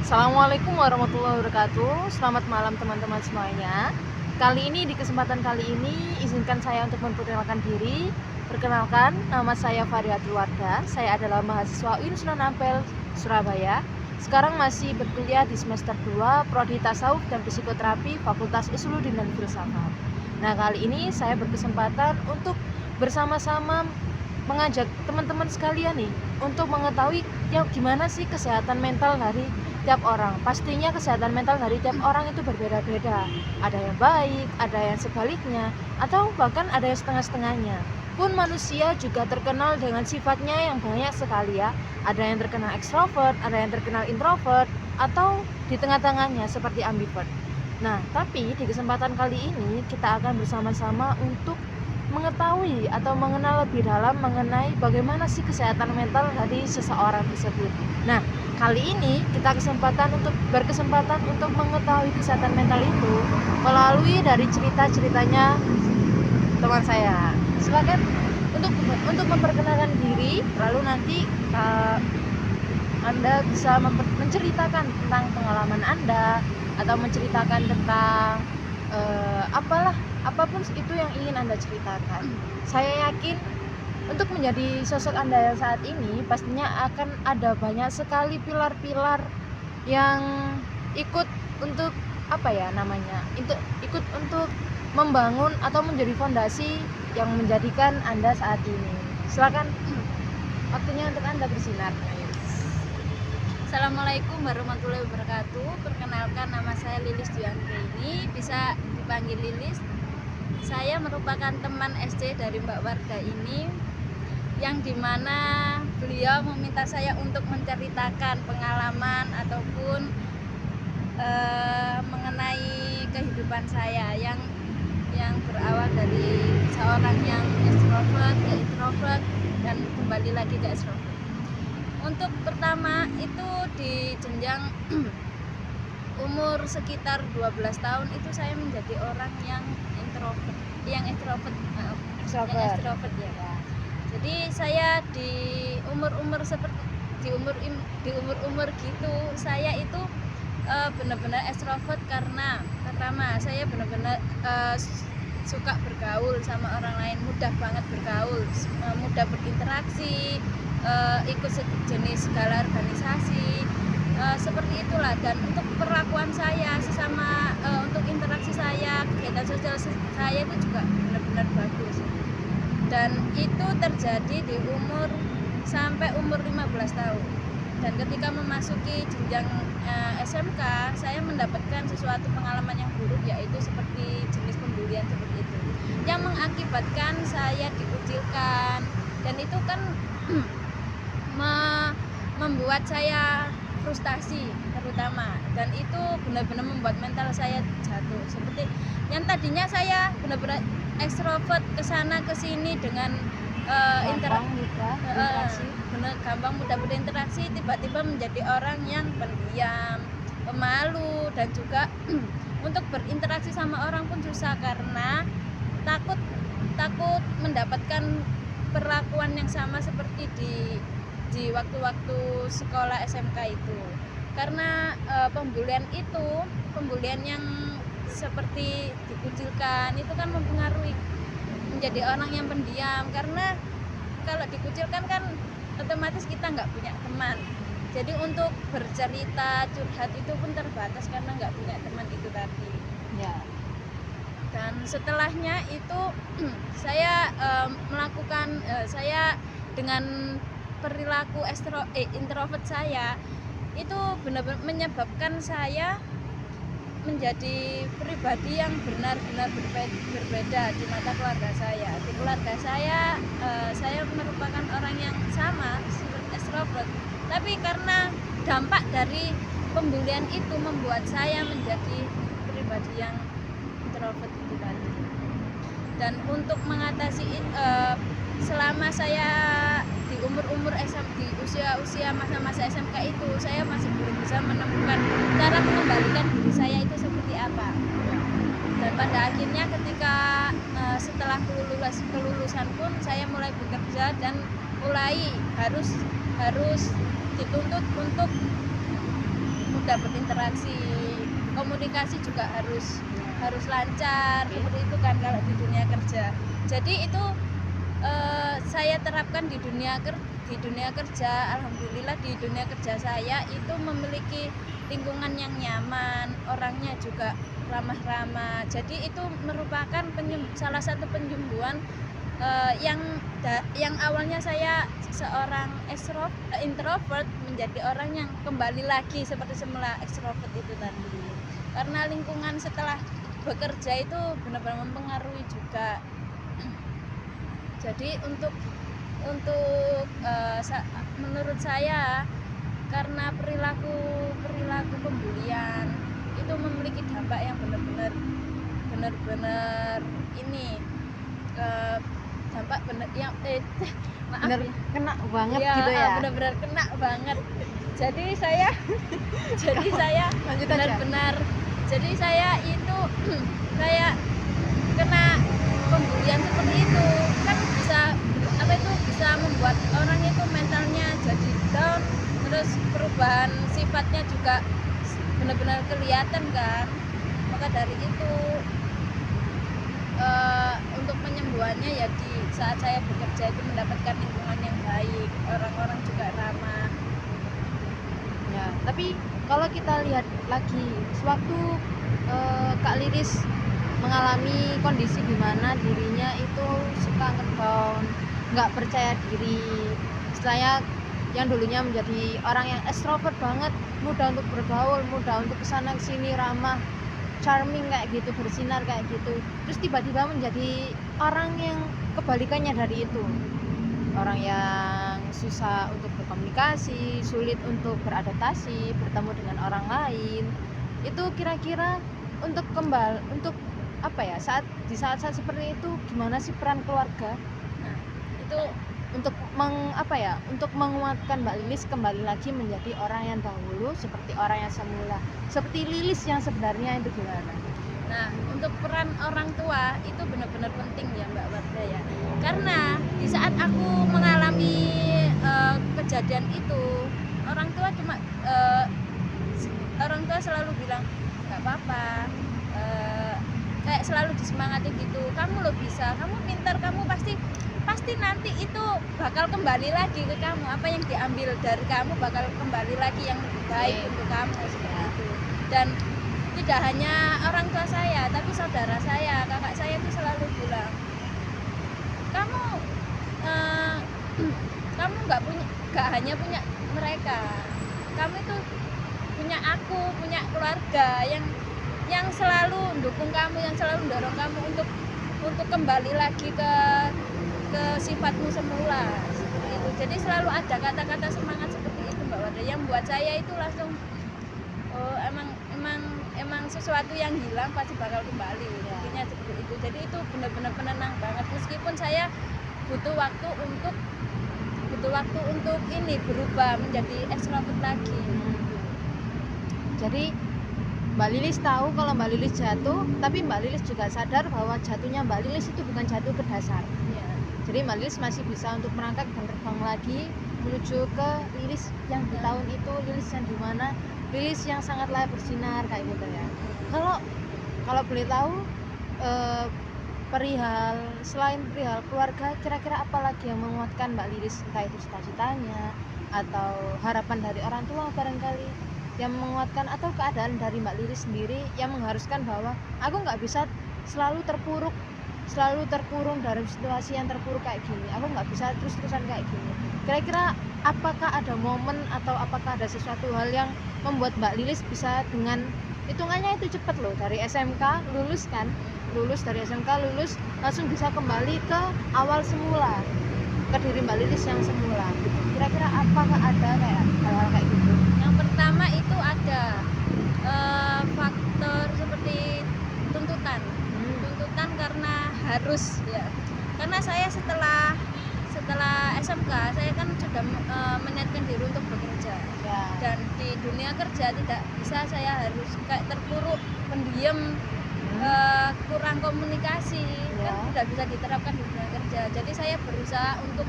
Assalamualaikum warahmatullahi wabarakatuh. Selamat malam teman-teman semuanya. Kali ini di kesempatan kali ini izinkan saya untuk memperkenalkan diri. Perkenalkan, nama saya Farihatul Wardah. Saya adalah mahasiswa UIN Sunan Ampel, Surabaya. Sekarang masih berkuliah di semester 2 Prodi Tasawuf dan Psikoterapi Fakultas Usuluddin dan Filsafat. Nah, kali ini saya berkesempatan untuk bersama-sama mengajak teman-teman sekalian nih untuk mengetahui ya gimana sih kesehatan mental dari tiap orang. Pastinya kesehatan mental dari tiap orang itu berbeda-beda. Ada yang baik, ada yang sebaliknya, atau bahkan ada yang setengah-setengahnya. Pun manusia juga terkenal dengan sifatnya yang banyak sekali ya. Ada yang terkenal ekstrovert, ada yang terkenal introvert, atau di tengah-tengahnya seperti ambivert. Nah, tapi di kesempatan kali ini kita akan bersama-sama untuk mengetahui atau mengenal lebih dalam mengenai bagaimana sih kesehatan mental dari seseorang tersebut. Nah, kali ini kita berkesempatan untuk mengetahui kesehatan mental itu melalui dari cerita-ceritanya teman saya. Silakan untuk memperkenalkan diri, lalu nanti Anda bisa menceritakan tentang pengalaman Anda atau menceritakan tentang apapun itu yang ingin Anda ceritakan. Saya yakin untuk menjadi sosok Anda yang saat ini pastinya akan ada banyak sekali pilar-pilar yang ikut untuk ikut untuk membangun atau menjadi fondasi yang menjadikan Anda saat ini. Silakan, waktunya untuk Anda bersinar. Assalamualaikum warahmatullahi wabarakatuh. Perkenalkan, nama saya Lilis Dianggreni, bisa dipanggil Lilis. Saya merupakan teman SD dari Mbak Wardah ini, yang dimana beliau meminta saya untuk menceritakan pengalaman ataupun mengenai kehidupan saya yang berawal dari seorang yang extrovert ke introvert dan kembali lagi ke extrovert. Untuk pertama itu di jenjang umur sekitar 12 tahun itu saya menjadi orang yang extrovert ya. Jadi saya di umur gitu saya itu benar-benar extrovert karena pertama saya benar-benar suka bergaul sama orang lain, mudah banget bergaul, mudah berinteraksi, ikut sejenis segala organisasi, seperti itulah. Dan untuk perlakuan saya sesama, untuk interaksi saya, kegiatan sosial saya itu juga benar-benar bagus. Dan itu terjadi di sampai umur 15 tahun. Dan ketika memasuki jenjang SMK, saya mendapatkan sesuatu pengalaman yang buruk, yaitu seperti jenis pembulian seperti itu, yang mengakibatkan saya dikucilkan. Dan itu kan membuat saya frustasi terutama, dan itu benar-benar membuat mental saya jatuh. Seperti yang tadinya saya benar-benar ekstrovert kesana kesini dengan gampang mudah berinteraksi, tiba-tiba menjadi orang yang pendiam, pemalu, dan juga untuk berinteraksi sama orang pun susah karena takut mendapatkan perlakuan yang sama seperti di waktu-waktu sekolah SMK itu. Karena pembulian yang seperti dikucilkan itu kan mempengaruhi menjadi orang yang pendiam, karena kalau dikucilkan kan otomatis kita nggak punya teman. Jadi untuk bercerita curhat itu pun terbatas karena nggak punya teman itu tadi ya. Dan setelahnya itu saya melakukan saya dengan perilaku introvert saya itu benar-benar menyebabkan saya menjadi pribadi yang benar-benar berbeda di mata keluarga saya. Di keluarga saya merupakan orang yang sama seperti extrovert, tapi karena dampak dari pembulian itu membuat saya menjadi pribadi yang introvert itu tadi. Dan untuk mengatasi selama saya di di usia masa-masa SMK itu, saya masih belum bisa menemukan cara mengembalikan diri saya itu seperti apa. Dan pada akhirnya ketika setelah kelulusan pun saya mulai bekerja dan mulai harus dituntut untuk mudah berinteraksi, komunikasi juga harus lancar, seperti itu kan kalau di dunia kerja. Jadi itu saya terapkan di dunia kerja. Alhamdulillah di dunia kerja saya itu memiliki lingkungan yang nyaman, orangnya juga ramah-ramah. Jadi itu merupakan salah satu penyembuhan yang awalnya saya seorang introvert menjadi orang yang kembali lagi seperti semula ekstrovert itu tadi. Karena lingkungan setelah bekerja itu benar-benar mempengaruhi juga. Jadi untuk menurut saya, karena perilaku pembulian itu memiliki dampak yang benar-benar ini dampak maaf Bener, ya, kena banget ya, gitu ya. benar-benar kena banget. Jadi saya Lanjut aja. benar-benar, jadi saya itu kayak kena pembulian seperti itu kan bisa membuat orang itu mentalnya jadi down, terus perubahan sifatnya juga benar-benar kelihatan kan. Maka dari itu untuk penyembuhannya ya di saat saya bekerja itu mendapatkan lingkungan yang baik, orang-orang juga ramah. Ya, tapi kalau kita lihat lagi sewaktu Kak Lilis mengalami kondisi di mana dirinya itu suka ngedown, nggak percaya diri, istilahnya yang dulunya menjadi orang yang extrovert banget, mudah untuk bergaul, mudah untuk kesana kesini, ramah, charming kayak gitu, bersinar kayak gitu, terus tiba-tiba menjadi orang yang kebalikannya dari itu, orang yang susah untuk berkomunikasi, sulit untuk beradaptasi, bertemu dengan orang lain. Itu kira-kira untuk apa ya, di saat-saat seperti itu gimana sih peran keluarga? Nah, itu Untuk untuk menguatkan Mbak Lilis kembali lagi menjadi orang yang dahulu, seperti orang yang semula, seperti Lilis yang sebenarnya itu gimana? Nah, untuk peran orang tua itu benar-benar penting ya Mbak Warda ya. Karena di saat aku mengalami kejadian itu, orang tua selalu bilang nggak apa-apa, kayak selalu disemangati gitu. Kamu lo bisa, kamu pintar, kamu pasti nanti itu bakal kembali lagi ke kamu. Apa yang diambil dari kamu bakal kembali lagi yang lebih baik untuk kamu seperti itu. Dan tidak hanya orang tua saya, tapi saudara saya, kakak saya itu selalu bilang, kamu nggak hanya punya mereka, kamu itu punya aku, punya keluarga yang selalu mendukung kamu, yang selalu mendorong kamu untuk kembali lagi ke sifatmu semula seperti itu. Jadi selalu ada kata-kata semangat seperti itu Mbak Warda, yang buat saya itu langsung emang sesuatu yang hilang pasti bakal kembali, intinya seperti itu. Jadi itu benar-benar penenang banget, meskipun saya butuh waktu untuk ini berubah menjadi extrovert lagi. Jadi Mbak Lilis tahu kalau Mbak Lilis jatuh, tapi Mbak Lilis juga sadar bahwa jatuhnya Mbak Lilis itu bukan jatuh ke dasar. Ya. Jadi Mbak Lilis masih bisa untuk merangkak dan terbang lagi menuju ke Lilis yang di tahun itu, Lilis yang di mana, Lilis yang sangat layak bersinar kayak gitu ya. Kalau boleh tahu, selain perihal keluarga, kira-kira apa lagi yang menguatkan Mbak Lilis, entah itu cita-citanya atau harapan dari orang tua barangkali yang menguatkan, atau keadaan dari Mbak Lilis sendiri yang mengharuskan bahwa aku nggak bisa selalu terkurung dalam situasi yang terpuruk kayak gini, aku nggak bisa terus-terusan kayak gini. Kira-kira apakah ada momen atau apakah ada sesuatu hal yang membuat Mbak Lilis bisa, dengan hitungannya itu cepet loh, dari SMK lulus dari SMK langsung bisa kembali ke awal semula, ke diri Mbak Lilis yang semula. Kira-kira apakah ada kayak hal-hal kayak gitu? Yang pertama itu ada faktor seperti tuntutan karena harus ya. Karena saya setelah SMK saya kan sudah meniatkan diri untuk bekerja Ya. dan di dunia kerja tidak bisa, saya harus kayak terpuruk, pendiam, kurang komunikasi, kan tidak bisa diterapkan di dunia kerja. Jadi saya berusaha untuk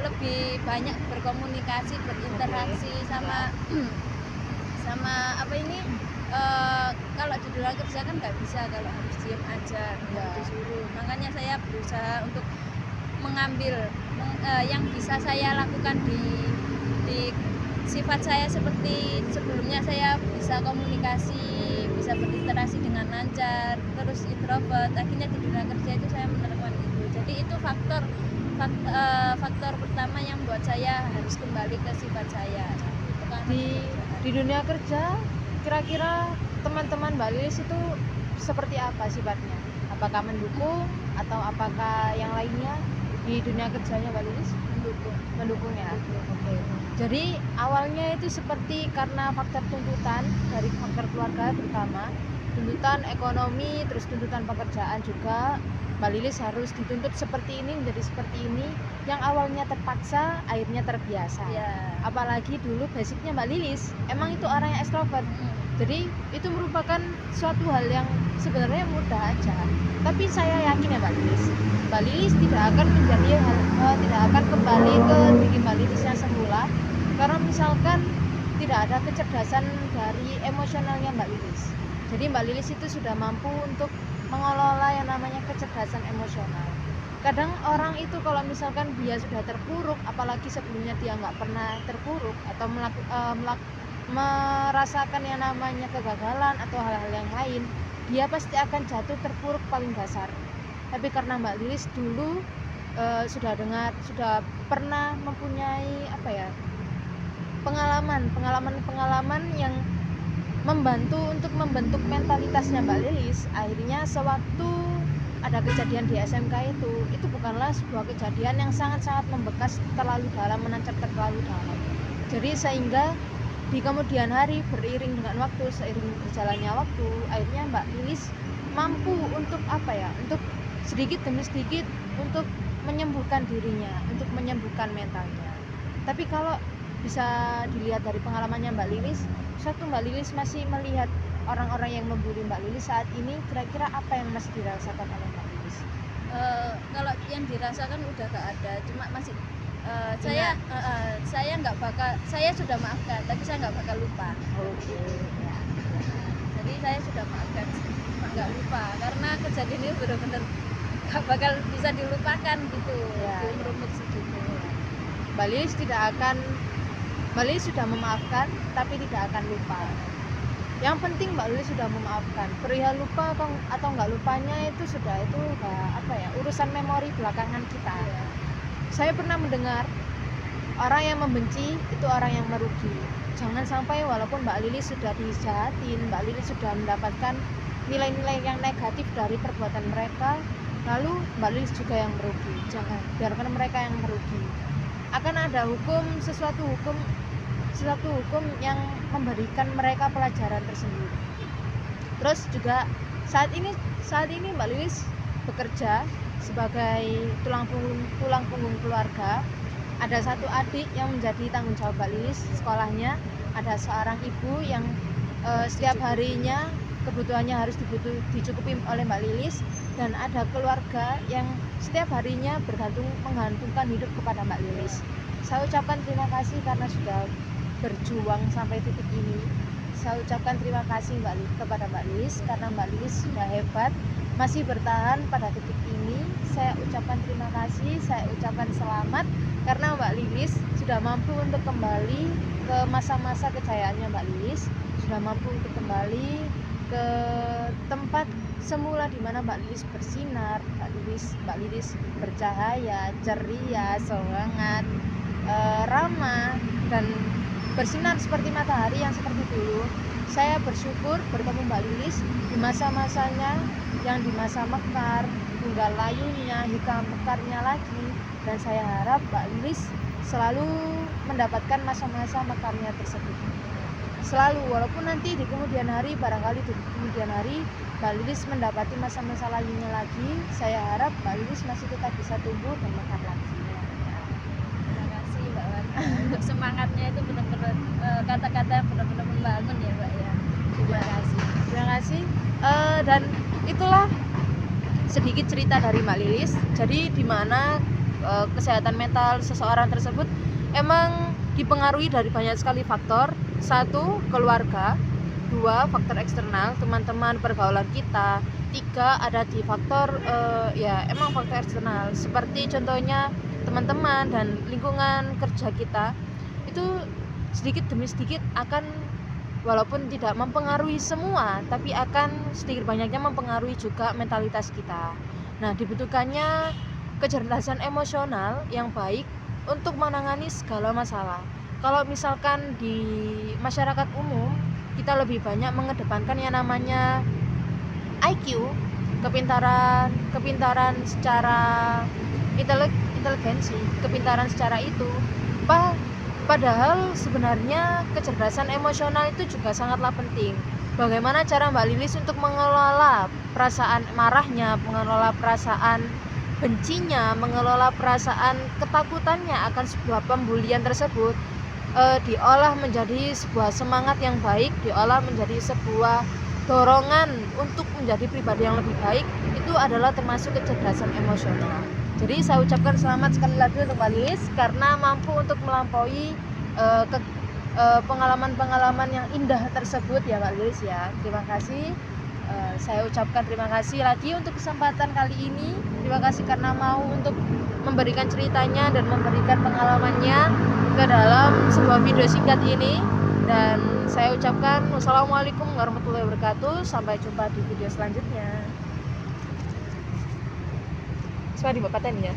lebih banyak berkomunikasi, berinteraksi sama sama apa ini kalau di dunia kerja kan nggak bisa kalau harus diem aja nggak disuruh, makanya saya berusaha untuk mengambil yang bisa saya lakukan di sifat saya. Seperti sebelumnya saya bisa komunikasi, bisa berinteraksi dengan lancar, terus introvert, akhirnya di dunia kerja itu saya menerapkan itu. Jadi itu faktor pertama yang buat saya harus kembali ke sifat saya. Itu kan Di dunia kerja kira-kira teman-teman Mbak Lilis itu seperti apa sifatnya? Apakah mendukung atau apakah yang lainnya di dunia kerjanya Mbak Lilis? Mendukung ya. Oke. Jadi awalnya itu seperti karena faktor tuntutan dari faktor keluarga, terutama tuntutan ekonomi, terus tuntutan pekerjaan juga. Mbak Lilis harus dituntut seperti ini, menjadi seperti ini, yang awalnya terpaksa akhirnya terbiasa. Ya. Apalagi dulu basicnya Mbak Lilis emang itu orang yang ekstrovert, jadi itu merupakan suatu hal yang sebenarnya mudah aja. Tapi saya yakin ya Mbak Lilis tidak akan menjadi tidak akan kembali ke diri Mbak Lilis yang semula, karena misalkan tidak ada kecerdasan dari emosionalnya Mbak Lilis. Jadi Mbak Lilis itu sudah mampu untuk mengelola yang namanya kecerdasan emosional. Kadang orang itu kalau misalkan dia sudah terpuruk, apalagi sebelumnya dia nggak pernah terpuruk atau merasakan yang namanya kegagalan atau hal-hal yang lain, dia pasti akan jatuh terpuruk paling dasar. Tapi karena Mbak Lilis dulu sudah pernah mempunyai pengalaman yang membantu untuk membentuk mentalitasnya Mbak Lilis, akhirnya sewaktu ada kejadian di SMK itu bukanlah sebuah kejadian yang sangat-sangat membekas terlalu dalam, menancap terlalu dalam. Jadi sehingga di kemudian hari, beriring dengan waktu, seiring berjalannya waktu, akhirnya Mbak Lilis mampu untuk untuk sedikit demi sedikit untuk menyembuhkan dirinya, untuk menyembuhkan mentalnya. Tapi kalau bisa dilihat dari pengalamannya Mbak Lilis, satu Mbak Lilis masih melihat orang-orang yang membuli Mbak Lilis saat ini, kira-kira apa yang masih dirasakan oleh Mbak Lilis? Kalau yang dirasakan udah gak ada, cuma masih saya nggak bakal, saya sudah maafkan, tapi saya nggak bakal lupa. Oke. Ya. Jadi saya sudah maafkan, cuma nggak lupa, karena kejadian ini benar-benar nggak bakal bisa dilupakan gitu. Ya. Rumit segitu. Mbak Lilis sudah memaafkan, tapi tidak akan lupa. Yang penting Mbak Lilis sudah memaafkan. Perihal lupa atau nggak lupanya itu urusan memori belakangan kita. Ya. Saya pernah mendengar orang yang membenci itu orang yang merugi. Jangan sampai walaupun Mbak Lilis sudah dijahatin, Mbak Lilis sudah mendapatkan nilai-nilai yang negatif dari perbuatan mereka, lalu Mbak Lilis juga yang merugi. Jangan, biarkan mereka yang merugi. Akan ada suatu hukum yang memberikan mereka pelajaran tersendiri. Terus juga saat ini Mbak Lilis bekerja sebagai tulang punggung keluarga. Ada satu adik yang menjadi tanggung jawab Mbak Lilis sekolahnya. Ada seorang ibu yang setiap harinya kebutuhannya harus dicukupi oleh Mbak Lilis, dan ada keluarga yang setiap harinya menggantungkan hidup kepada Mbak Lilis. Saya ucapkan terima kasih karena sudah berjuang sampai titik ini. Saya ucapkan terima kasih kepada Mbak Lilis karena Mbak Lilis sudah hebat, masih bertahan pada titik ini. Saya ucapkan terima kasih, saya ucapkan selamat karena Mbak Lilis sudah mampu untuk kembali ke masa-masa kejayaannya Mbak Lilis, sudah mampu untuk kembali ke tempat semula di mana Mbak Lilis bersinar, Mbak Lilis bercahaya, ceria, semangat, ramah, dan bersinar seperti matahari yang seperti dulu. Saya bersyukur bertemu Mbak Lilis di masa-masanya yang di masa mekar, tunggal layunya, hingga mekarnya lagi, dan saya harap Mbak Lilis selalu mendapatkan masa-masa mekarnya tersebut. Selalu, walaupun nanti di kemudian hari, barangkali di kemudian hari Mbak Lilis mendapati masa-masa layunya lagi, saya harap Mbak Lilis masih tetap bisa tumbuh dan mekar lagi. Terima kasih Mbak Wan. Untuk semangatnya itu benar-benar kata-kata yang benar-benar membangun ya Mbak ya. Terima kasih. Dan itulah sedikit cerita dari Mbak Lilis. Jadi di mana kesehatan mental seseorang tersebut emang dipengaruhi dari banyak sekali faktor. Satu, keluarga. Dua, faktor eksternal, teman-teman, pergaulan kita. Tiga, ada di faktor ya emang faktor eksternal, seperti contohnya teman-teman dan lingkungan kerja kita. Itu sedikit demi sedikit akan, walaupun tidak mempengaruhi semua, tapi akan sedikit banyaknya mempengaruhi juga mentalitas kita. Nah, dibutuhkannya kecerdasan emosional yang baik untuk menangani segala masalah. Kalau misalkan di masyarakat umum, kita lebih banyak mengedepankan yang namanya IQ, kepintaran secara inteligensi, kepintaran secara itu. Padahal sebenarnya kecerdasan emosional itu juga sangatlah penting. Bagaimana cara Mbak Lilis untuk mengelola perasaan marahnya, mengelola perasaan bencinya, mengelola perasaan ketakutannya akan sebuah pembulian tersebut, diolah menjadi sebuah semangat yang baik, diolah menjadi sebuah dorongan untuk menjadi pribadi yang lebih baik. Itu adalah termasuk kecerdasan emosional. Jadi saya ucapkan selamat sekali lagi untuk Mbak Lilis karena mampu untuk melampaui pengalaman-pengalaman yang indah tersebut ya Mbak Lilis ya. Terima kasih. Saya ucapkan terima kasih lagi untuk kesempatan kali ini. Terima kasih karena mau untuk memberikan ceritanya dan memberikan pengalamannya ke dalam sebuah video singkat ini. Dan saya ucapkan wassalamualaikum warahmatullahi wabarakatuh. Sampai jumpa di video selanjutnya. Sudah di Bapak Tani ya?